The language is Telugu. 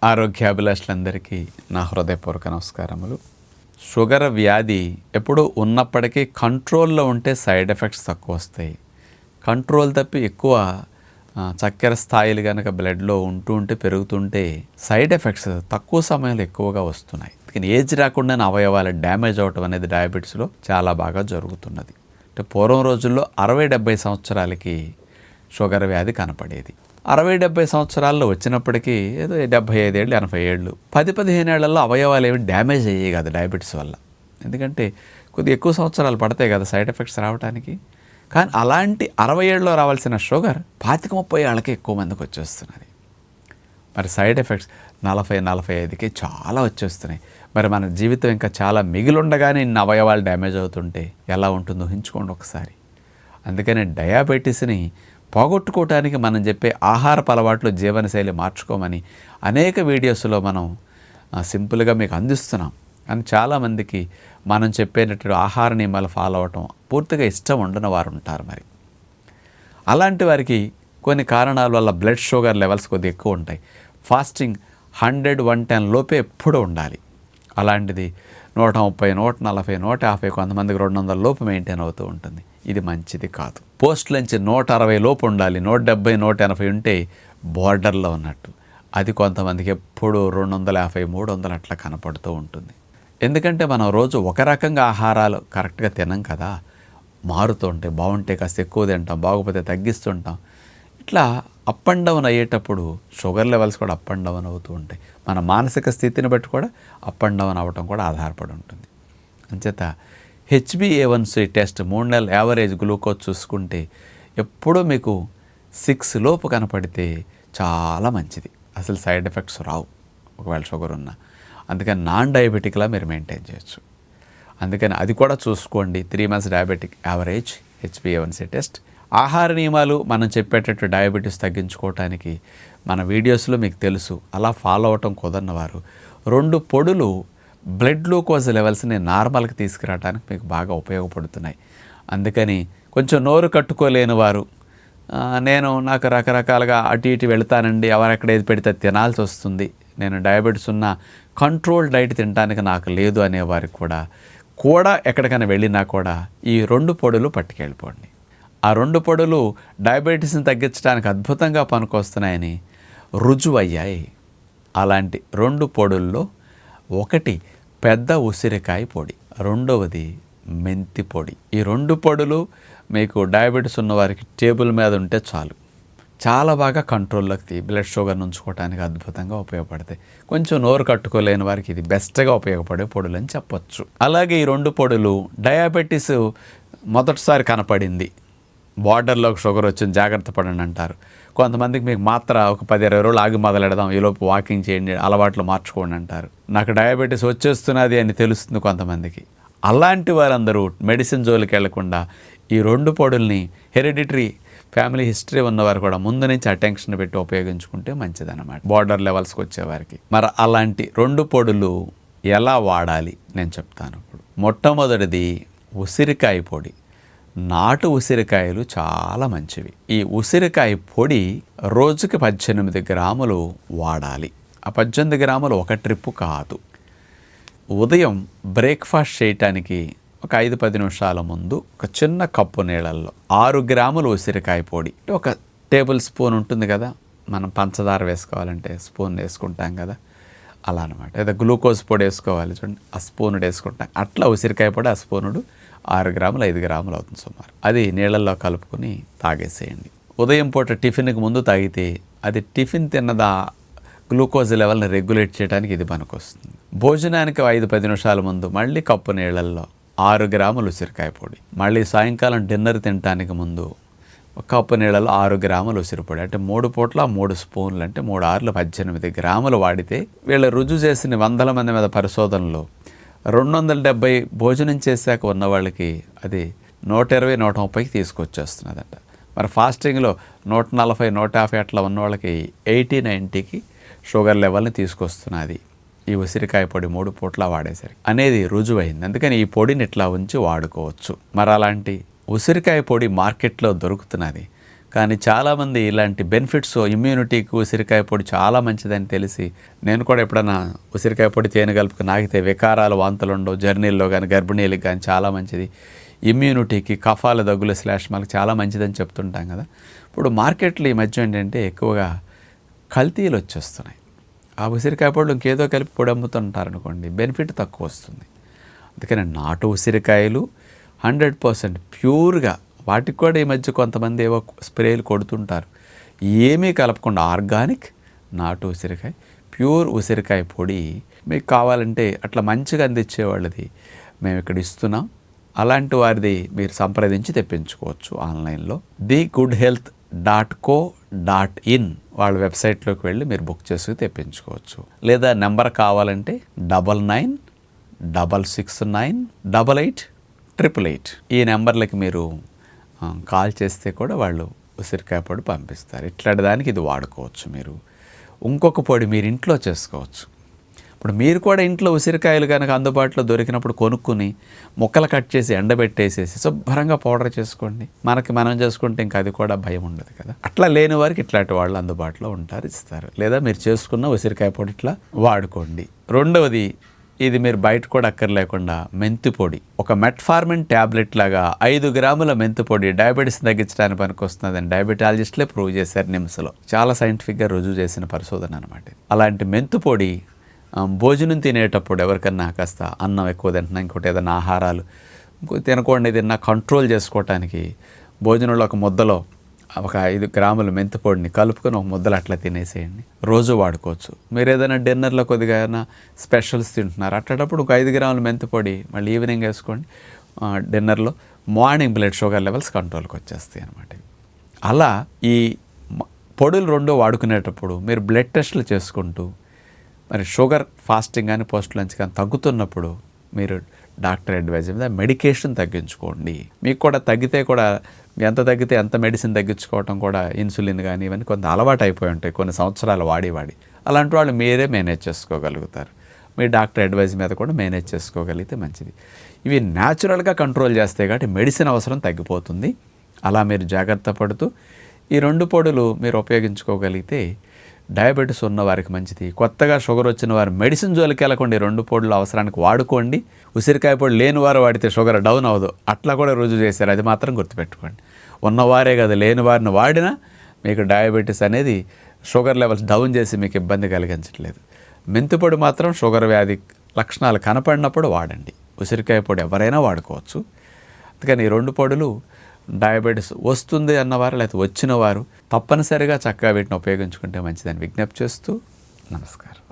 ఆరోగ్యాభిలాషులందరికీ నా హృదయపూర్వక నమస్కారములు. షుగర్ వ్యాధి ఎప్పుడు ఉన్నప్పటికీ కంట్రోల్లో ఉంటే సైడ్ ఎఫెక్ట్స్ తక్కువ వస్తాయి. కంట్రోల్ తప్పి ఎక్కువ చక్కెర స్థాయిలు కనుక బ్లడ్లో ఉంటే పెరుగుతుంటే సైడ్ ఎఫెక్ట్స్ తక్కువ సమయంలో ఎక్కువగా వస్తున్నాయి. ఏజ్ రాకుండానే అవయవాలు డ్యామేజ్ అవటం అనేది డయాబెటీస్లో చాలా బాగా జరుగుతున్నది. అంటే పూర్వం రోజుల్లో 60-70 సంవత్సరాలకి షుగర్ వ్యాధి కనపడేది. 60-70 సంవత్సరాల్లో వచ్చినప్పటికీ ఏదో 75 ఏళ్ళు 80 ఏళ్ళు 10-15 ఏళ్లలో అవయవాలు ఏమి డ్యామేజ్ అయ్యాయి కదా డయాబెటీస్ వల్ల. ఎందుకంటే కొద్దిగా ఎక్కువ సంవత్సరాలు పడతాయి కదా సైడ్ ఎఫెక్ట్స్ రావడానికి. కానీ అలాంటి 60 ఏళ్ళలో రావాల్సిన షుగర్ 25-30 ఏళ్ళకి ఎక్కువ మందికి వచ్చేస్తున్నది. మరి సైడ్ ఎఫెక్ట్స్ 40-45కి చాలా వచ్చేస్తున్నాయి. మరి మన జీవితం ఇంకా చాలా మిగిలిండగానే ఇన్ని అవయవాలు డ్యామేజ్ అవుతుంటే ఎలా ఉంటుందో ఊహించుకోండి ఒకసారి. అందుకని డయాబెటీస్ని పోగొట్టుకోవటానికి మనం చెప్పే ఆహారపు అలవాట్లు జీవనశైలి మార్చుకోమని అనేక వీడియోస్లో మనం సింపుల్గా మీకు అందిస్తున్నాం. కానీ చాలామందికి మనం చెప్పేటట్టు ఆహార నియమాలు ఫాలో అవటం పూర్తిగా ఇష్టం ఉండని వారు ఉంటారు. మరి అలాంటి వారికి కొన్ని కారణాల వల్ల బ్లడ్ షుగర్ లెవెల్స్ కొద్దిగా ఎక్కువ ఉంటాయి. ఫాస్టింగ్ 100-110 లోపే ఎప్పుడూ ఉండాలి. అలాంటిది 130, 140, 150, కొంతమందికి 200 లోపు మెయింటైన్ అవుతూ ఉంటుంది. ఇది మంచిది కాదు. పోస్ట్ లంచ్ 160 లోపు ఉండాలి. 170, 180 ఉంటే బోర్డర్లో ఉన్నట్టు. అది కొంతమందికి ఎప్పుడు 250, 300 అట్లా కనపడుతూ ఉంటుంది. ఎందుకంటే మనం రోజు ఒక రకంగా ఆహారాలు కరెక్ట్గా తినం కదా, మారుతూ ఉంటాయి. బాగుంటే కాస్త ఎక్కువ తింటాం, బాగోపోతే తగ్గిస్తుంటాం. ఇట్లా అప్ అండ్ డౌన్ అయ్యేటప్పుడు షుగర్ లెవెల్స్ కూడా అప్ అండ్ డౌన్ అవుతూ ఉంటాయి. మన మానసిక స్థితిని బట్టి కూడా అప్ అండ్ డౌన్ అవ్వటం కూడా ఆధారపడి ఉంటుంది. అంచేత HbA1c టెస్ట్ 3 నెలల యావరేజ్ గ్లూకోజ్ చూసుకుంటే ఎప్పుడూ మీకు 6 లోపు కనపడితే చాలా మంచిది. అసలు సైడ్ ఎఫెక్ట్స్ రావు ఒకవేళ షుగర్ ఉన్నా. అందుకని నాన్ డయాబెటిక్లా మీరు మెయింటైన్ చేయొచ్చు. అందుకని అది కూడా చూసుకోండి. 3 months diabetic average HbA1c test. ఆహార నియమాలు మనం చెప్పేటట్టు డయాబెటీస్ తగ్గించుకోవటానికి మన వీడియోస్లో మీకు తెలుసు. అలా ఫాలో అవటం కుదరనివారు 2 పొడులు బ్లడ్ గ్లూకోజ్ లెవెల్స్ని నార్మల్కి తీసుకురావడానికి మీకు బాగా ఉపయోగపడుతున్నాయి. అందుకని కొంచెం నోరు కట్టుకోలేని వారు నాకు రకరకాలుగా అటు ఇటు వెళతానండి, ఎవరెక్కడ ఏది పెడితే తినాల్సి వస్తుంది, నేను డయాబెటీస్ ఉన్న కంట్రోల్ డైట్ తినడానికి నాకు లేదు అనేవారికి కూడా ఎక్కడికైనా వెళ్ళినా కూడా ఈ 2 పొడులు పట్టుకెళ్ళిపోండి. ఆ 2 పొడులు డయాబెటీస్ని తగ్గించడానికి అద్భుతంగా పనికొస్తున్నాయని రుజువయ్యాయి. అలాంటి 2 పొడుల్లో ఒకటి పెద్ద ఉసిరికాయ పొడి, రెండవది మెంతి పొడి. ఈ 2 పొడులు మీకు డయాబెటీస్ ఉన్నవారికి టేబుల్ మీద ఉంటే చాలు, చాలా బాగా కంట్రోల్లోకి బ్లడ్ షుగర్ ఉంచుకోవడానికి అద్భుతంగా ఉపయోగపడతాయి. కొంచెం నోరు కట్టుకోలేని వారికి ఇది బెస్ట్గా ఉపయోగపడే పొడులు అని చెప్పొచ్చు. అలాగే ఈ 2 పొడులు డయాబెటీస్ మొదటిసారి కనపడింది, బార్డర్లోకి షుగర్ వచ్చింది, జాగ్రత్త పడండి అంటారు. కొంతమందికి మీకు మాత్ర ఒక 10-20 రోజులు ఆగి మొదలెడదాం, ఈలోపు వాకింగ్ చేయండి, అలవాట్లు మార్చుకోండి అంటారు. నాకు డయాబెటీస్ వచ్చేస్తున్నది అని తెలుస్తుంది కొంతమందికి. అలాంటి వారందరూ మెడిసిన్ జోలికి వెళ్లకుండా ఈ 2 పొడుల్ని హెరిడిటరీ ఫ్యామిలీ హిస్టరీ ఉన్నవారు కూడా ముందు నుంచి అటెన్షన్ పెట్టి ఉపయోగించుకుంటే మంచిదన్నమాట బార్డర్ లెవెల్స్కి వచ్చేవారికి. మరి అలాంటి 2 పొడులు ఎలా వాడాలి నేను చెప్తాను. ఇప్పుడు మొట్టమొదటిది ఉసిరికాయ పొడి. నాటు ఉసిరికాయలు చాలా మంచివి. ఈ ఉసిరికాయ పొడి రోజుకి 18 గ్రాములు వాడాలి. ఆ 18 గ్రాములు ఒక ట్రిప్పు కాదు. ఉదయం బ్రేక్ఫాస్ట్ చేయటానికి ఒక 5-10 నిమిషాల ముందు ఒక చిన్న కప్పు నీళ్ళల్లో 6 గ్రాములు ఉసిరికాయ పొడి, ఒక టేబుల్ స్పూన్ ఉంటుంది కదా, మనం పంచదార వేసుకోవాలంటే స్పూన్ వేసుకుంటాం కదా, అలా అనమాట. లేదా గ్లూకోజ్ పొడి వేసుకోవాలి చూడండి, ఆ స్పూనుడు వేసుకుంటాం. అట్లా ఉసిరికాయ పొడి ఆ స్పూనుడు 6 గ్రాములు 5 గ్రాములు అవుతుంది సుమారు. అది నీళ్ళల్లో కలుపుకొని తాగేసేయండి. ఉదయం పూట టిఫిన్కి ముందు తాగితే అది టిఫిన్ తిన్నదా గ్లూకోజ్ లెవెల్ని రెగ్యులేట్ చేయడానికి ఇది పనికొస్తుంది. భోజనానికి 5-10 నిమిషాల ముందు మళ్ళీ కప్పు నీళ్ళల్లో 6 గ్రాములు ఉసిరికాయ పొడి. మళ్ళీ సాయంకాలం డిన్నర్ తినడానికి ముందు ఒక కప్పు నీళ్ళలో 6 గ్రాములు ఉసిరిపొడి. అంటే 3 పూట్ల 3 స్పూన్లు, అంటే 3 6 18 గ్రాములు వాడితే వీళ్ళు రుజువు చేసిన 100 మంది మీద పరిశోధనలో 270 భోజనం చేశాక ఉన్న వాళ్ళకి అది 120-130కి తీసుకొచ్చేస్తున్నదట. మరి ఫాస్టింగ్లో 140-150 అట్లా ఉన్న వాళ్ళకి 80-90కి షుగర్ లెవెల్ని తీసుకొస్తున్నది ఈ ఉసిరికాయ పొడి 3 పూట్ల వాడేసరికి అనేది రుజువైంది. అందుకని ఈ పొడిని ఇట్లా ఉంచి వాడుకోవచ్చు. మరి అలాంటి ఉసిరికాయ పొడి మార్కెట్లో దొరుకుతున్నది. కానీ చాలామంది ఇలాంటి బెనిఫిట్స్ ఇమ్యూనిటీకి ఉసిరికాయ పొడి చాలా మంచిదని తెలిసి నేను కూడా ఎప్పుడైనా ఉసిరికాయ పొడి తేనె కలుపుకు నాగితే వికారాలు వాంతులు ఉండవు, జర్నీల్లో కానీ గర్భిణీలకు కానీ చాలా మంచిది, ఇమ్యూనిటీకి కఫాల దగ్గుల శ్లేష్మాలకు చాలా మంచిదని చెప్తుంటాం కదా. ఇప్పుడు మార్కెట్లో ఈ మధ్య ఏంటంటే ఎక్కువగా కల్తీలు వచ్చేస్తున్నాయి. ఆ ఉసిరికాయ పొడిలో ఇంకేదో కలిపి పొడి అమ్ముతుంటారు అనుకోండి, బెనిఫిట్ తక్కువ వస్తుంది. అందుకని నాటు ఉసిరికాయలు 100% ప్యూర్గా, వాటికి కూడా ఈ మధ్య కొంతమంది ఏవో స్ప్రేలు కొడుతుంటారు, ఏమీ కలపకుండా ఆర్గానిక్ నాటు ఉసిరికాయ, ప్యూర్ ఉసిరికాయ పొడి మీకు కావాలంటే అట్లా మంచిగా అందించేవాళ్ళది మేము ఇక్కడ ఇస్తున్నాం. అలాంటి వారిది మీరు సంప్రదించి తెప్పించుకోవచ్చు ఆన్లైన్లో. thegoodhealth.co.in వాళ్ళ వెబ్సైట్లోకి వెళ్ళి మీరు బుక్ చేసుకుని తెప్పించుకోవచ్చు. లేదా నెంబర్ కావాలంటే 9966698888 ఈ నెంబర్లకి మీరు కాల్ చేస్తే కూడా వాళ్ళు ఉసిరికాయ పొడి పంపిస్తారు. ఇట్లాంటి దానికి ఇది వాడుకోవచ్చు. మీరు ఇంకొక పొడి మీరు ఇంట్లో చేసుకోవచ్చు. ఇప్పుడు మీరు కూడా ఇంట్లో ఉసిరికాయలు కనుక అందుబాటులో దొరికినప్పుడు కొనుక్కుని ముక్కలు కట్ చేసి ఎండబెట్టేసేసి శుభ్రంగా పౌడర్ చేసుకోండి. మనం చేసుకుంటే ఇంకా అది కూడా భయం ఉండదు కదా. అట్లా లేని వారికి ఇట్లాంటి వాళ్ళు అందుబాటులో ఉంటారు, ఇస్తారు. లేదా మీరు చేసుకున్న ఉసిరికాయ పొడి ఇట్లా వాడుకోండి. రెండవది, ఇది మీరు బయట కూడా అక్కర్లేకుండా మెంతి పొడి, ఒక మెట్ఫార్మిన్ ట్యాబ్లెట్ లాగా 5 గ్రాముల మెంతి పొడి డయాబెటీస్ తగ్గించడానికి పనికొస్తుందని డయాబెటాలజిస్టులే ప్రూవ్ చేశారు నిమ్స్లో. చాలా సైంటిఫిక్గా రుజువు చేసిన పరిశోధన అనమాట. అలాంటి మెంతి పొడి భోజనం తినేటప్పుడు ఎవరికన్నా కాస్త అన్నం ఎక్కువ తింటున్నా, ఇంకోటి ఏదైనా ఆహారాలు తినకుండా తిన్నా కంట్రోల్ చేసుకోవటానికి భోజనంలో ఒక ముద్దలో ఒక 5 గ్రాముల మెంతి పొడిని కలుపుకొని ఒక ముద్దలు అట్లా తినేసేయండి. రోజు వాడుకోవచ్చు. మీరు ఏదైనా డిన్నర్లో కొద్దిగా ఏదైనా స్పెషల్స్ తింటున్నారు, అట్టేటప్పుడు ఒక 5 గ్రాముల మెంతి పొడి మళ్ళీ ఈవినింగ్ వేసుకోండి డిన్నర్లో. మార్నింగ్ బ్లడ్ షుగర్ లెవెల్స్ కంట్రోల్కి వచ్చేస్తాయి అన్నమాట. అలా ఈ పొడులు రెండు వాడుకునేటప్పుడు మీరు బ్లడ్ టెస్టులు చేసుకుంటూ మరి షుగర్ ఫాస్టింగ్ కానీ పోస్ట్ లంచ్ కానీ తగ్గుతున్నప్పుడు మీరు డాక్టర్ అడ్వైజ్ మీద మెడికేషన్ తగ్గించుకోండి. మీకు కూడా తగ్గితే కూడా ఎంత తగ్గితే ఎంత మెడిసిన్ తగ్గించుకోవటం కూడా ఇన్సులిన్ కానీ ఇవన్నీ కొంత అలవాటు అయిపోయి ఉంటాయి కొన్ని సంవత్సరాలు వాడి. అలాంటి వాళ్ళు మీరే మేనేజ్ చేసుకోగలుగుతారు. మీ డాక్టర్ అడ్వైజ్ మీద కూడా మేనేజ్ చేసుకోగలిగితే మంచిది. ఇవి న్యాచురల్గా కంట్రోల్ చేస్తాయి కాబట్టి మెడిసిన్ అవసరం తగ్గిపోతుంది. అలా మీరు జాగ్రత్త పడుతూ ఈ 2 పొడులు మీరు ఉపయోగించుకోగలిగితే డయాబెటీస్ ఉన్న వారికి మంచిది. కొత్తగా షుగర్ వచ్చిన వారు మెడిసిన్ జోలికి వెళ్ళకుండా 2 పొడులు అవసరానికి వాడుకోండి. ఉసిరికాయ పొడి లేని వారు వాడితే షుగర్ డౌన్ అవ్వదు, అట్లా కూడా రుజువు చేశారు. అది మాత్రం గుర్తుపెట్టుకోండి. ఉన్నవారే కదా, లేని వారిని వాడినా మీకు డయాబెటీస్ అనేది షుగర్ లెవెల్స్ డౌన్ చేసి మీకు ఇబ్బంది కలిగించట్లేదు. మెంతి పొడి మాత్రం షుగర్ వ్యాధి లక్షణాలు కనపడినప్పుడు వాడండి. ఉసిరికాయ పొడి ఎవరైనా వాడుకోవచ్చు. అందుకని ఈ 2 పొడులు డయాబెటీస్ వస్తుంది అన్నవారు లేకపోతే వచ్చిన వారు తప్పనిసరిగా చక్కగా వీటిని ఉపయోగించుకుంటే మంచిదని విజ్ఞప్తి చేస్తూ నమస్కారం.